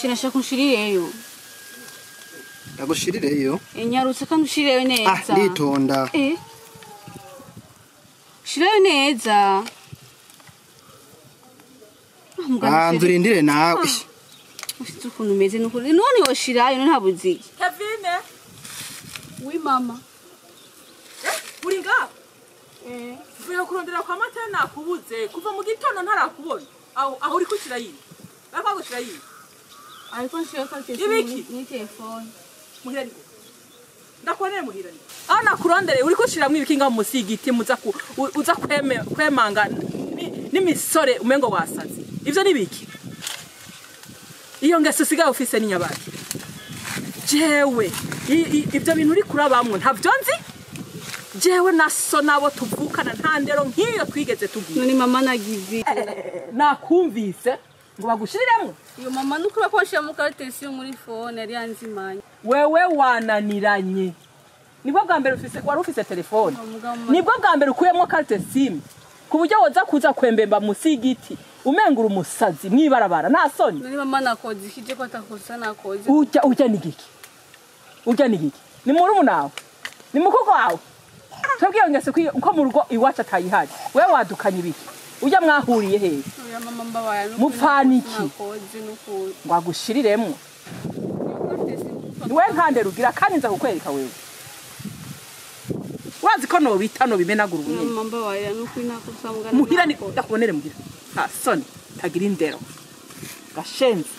Sinashaka unshirireyo. Ndagushirireyo. Nyarutse kandi ushirireyo neza. Nditonda. Shirayo neza. Nzurindire nawe. Ufite ukuntu umeze n'ukuri. None woshirayo ntabuzi. Kavine. Oui mama. Uri ngaho? Vuye kurondera kwa mata nakubuze kuva mu gitondo ntarakubona. Aho uri kushira yini? Baka gushira yini? Ariko nshaka ni telefone. Muhirani. Ndakonere muhirani. Ana kurondere uri kushiramwe ibikinga mu musigiti muza uza kwemanga n'imisore umengo wasaze. Ivyo nibiki? Iyo ngeso sigaye ufise ni nyabaki. Jewe ivyo bintu uri kurabamwe ntavyo nzi. Jewe naso nabo tuvukana nta ndero nkiyo twigeze tugira. None mama nagize. Nakumvise ngo bagushiriremwe. Iyo mama nukura ko nshira mu karatesi yo muri phone yari yanzimanye. Wewe wananiranye. Nibwo bwa mbere wari ufise telefone. Nibwo bwa mbere ukuyemo carte SIM. Kuburyo woza kuza kwembemba musigiti. Umengura umusazi mwibarabara nta soni. None mama nakoze ikije ko atakosa nakoze. Ujya nigiki? Ujya nigiki? Ni muri munawe. Ni mukuko wawe. Twabwiye ngese ko mu rugo iwacu atayihari. Wewe wadukanye ibiki? Ujya mwahuriye he? Oya mama mbabaya no. Mupfaniki. Nakoze n'ukuri. Ngwagushiriremwe. Niwe nkande rugira kandi nza kukwereka wewe. Wazi ko no bitano bimenagura ubunye. Mama mbabaya n'ukuri nakusambwa. Muhira ni ndakubonere muhira. Ha soni tagira indero. Gashenze.